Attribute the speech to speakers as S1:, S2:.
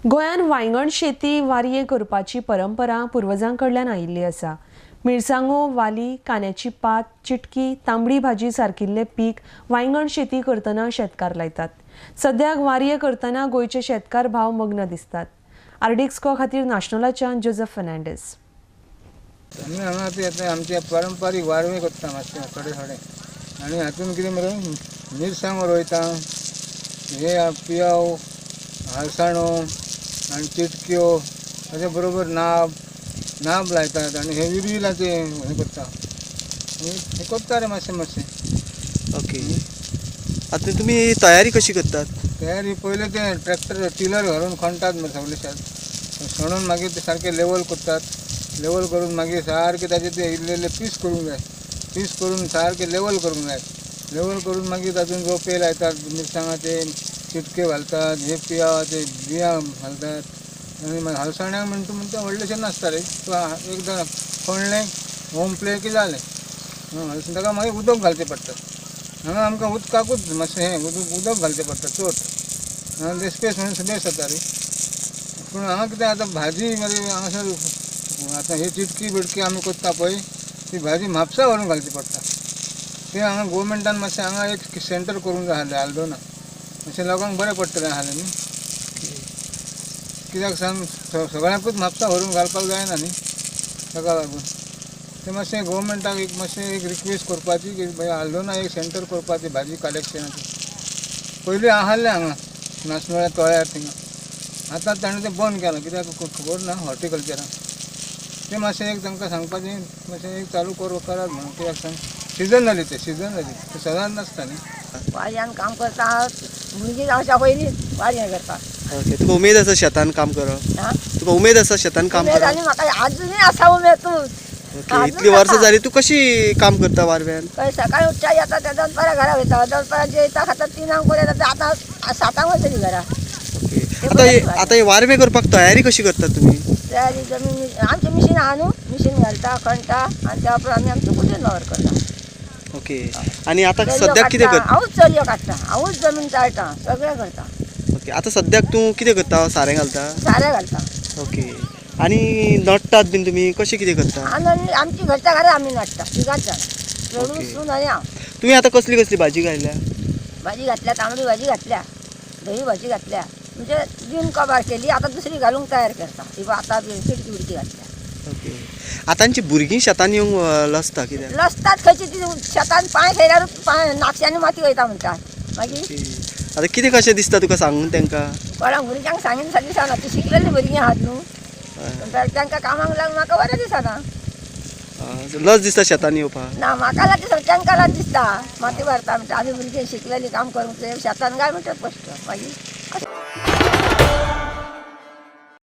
S1: गोंयान वांयगण शेती वारये करपाची परंपरा पुर्वजांकडल्यान आयिल्ली आसा। मिरसांगो, वाली, कांद्याची पात, चिटकी, तांबडी भाजी सारकिल्ले पीक वांयगण शेती करतना शेतकार लायतात। सद्याक वारये करतना गोंयचे शेतकार भाव मग्न दिसतात। आर्डिक्सको खातीर नाशनलाच्यान जोसेफ फर्नांडीस।
S2: आमी हांगा ते आमचे पारंपारीक वारवे करता मातशे थोडे थोडे आनी हातून कितें मरे मिरसांगो रोयता, हे पियाव, हळसाणो आनी चिटक्यो अशे बरोबर नाब लायतात आनी हे विरिलाचे हे करता, हे करता रे मातशें मातशें।
S3: ओके, आतां तुमी तयारी कशी करतात?
S2: तयारी पयले ते ट्रॅक्टर टिलर घालून खणटात मरे सगळे शेत खणून मागीर ते सारके लेवल करतात। लेवल करून मागीर सारके ताचे ते इल्ले पीस करूंक जाय, पीस करून सारके लेवल करूंक जाय। लेवल करून मागीर तातूंत रोपे लायतात, मिरसांगाचे चिटके घालतात, हे पियावाचे बियां घालतात आनी मागीर हळसाण्याक म्हणटा व्हडलेशें नासता रे, एकदां खणलें होंपलें की जालें। ताका मागीर उदक घालचें पडटा। हांगा आमकां उदकाकूच मातशें हें उदक घालचें पडटा चड, हांगा ते स्पेस म्हणून स्पेस जाता रे। पूण हांगा कितें आतां भाजी मरे हांगासर आतां ही चिटकी बिटकी आमी करता पळय, ती भाजी म्हापसा व्हरून घालची पडटा। ते हांगा गोवोरमेंटान मातशें हांगा एक सेंटर करूंक जाय आसलें आल्दोना, अशें लोकांक बरें पडटलें आसलें न्ही। कित्याक सांग सगळ्यांकूच म्हापसा व्हरून घालपाक जायना न्ही, ताका लागून ते मातशें गोवोरमेंटाक एक मातशें एक रिक्वेस्ट करपाची की आल्दोना एक सेंटर करपाची भाजी कलेक्शनाची। पयलीं आसलें हांगा नाशनोळ्या तळ्यार थिंगा, आतां ताणें तें बंद केलां कित्याक खबर ना हॉर्टिकल्चरान। ते मातशें एक तांकां सांगपाचें मातशें एक चालू करात म्हणून, कित्याक सांग सिजनली ते सदांच नासता न्ही।
S4: वाऱ्यान काम करता, भुरगीं जावच्या पयलीं वाऱ्या करता।
S3: ओके, तुका उमेद आसा शेतान काम करप? तुका उमेद आसा शेतान काम करप?
S4: आनी म्हाका आजुनूय आसा उमेदूच।
S3: ओके, इतली वर्सां जाली तूं कशी काम करता वारव्यान?
S4: सकाळी उठच्या येता ते दनपारां घरा वयता, दनपारां जेयता खाता 3 पर्यंत येता, आतां 7 वयतली घरा।
S3: ओके, आतां हे वारवे करपाक तयारी कशी करतात तुमी?
S4: तयारी जमीन आमचें मिशीन आहा न्हू, मिशीन घालता खणटा आनी त्या उपरांत आमी आमचें कुटीर वावर करता।
S3: ओके, आनी आतां सद्याक कितें करता?
S4: हांवूच चलयो काडटा, हांवूच जमीन चाळटा, सगळें करता।
S3: ओके, आतां सद्याक तूं कितें करता? सारें घालता?
S4: सारें घालता।
S3: ओके, आनी नडटात बीन तुमी कशें कितें करता?
S4: आनी आमची घरच्या घरा आमी नडटा, तिगांच जाण, चेडूं सून आनी हांव।
S3: तुमी आतां कसली कसली भाजी घातल्या?
S4: भाजी घातल्या, तांबडी भाजी घातल्या, दही भाजी घातल्या, म्हणजे जून कबार केली, आतां दुसरी घालूंक तयार करता। ही आतां चिटकी बिटकी घातल्या।
S3: ओके, आतांची भुरगीं शेतान येवंक लसता कित्याक?
S4: लसतात खंयची ती शेतान पांय खेळल्यारूच पांय नाकशांनी माती वयता म्हणटात। मागीर
S3: आतां कितें कशें दिसता तुका सांगून तांकां?
S4: कोणाक भुरग्यांक सांगीन दिसना, ती शिकलेली भुरगीं आहात न्हू, तांकां कामाक लागून म्हाका बरें दिसना।
S3: लज दिसता शेतान येवपाक?
S4: ना, म्हाका लाज दिसना, तांकां लाज दिसता माती भरता म्हणटा। आमी भुरगीं शिकलेलीं काम करूंक शेतान काय म्हणटात कश्ट मागीर।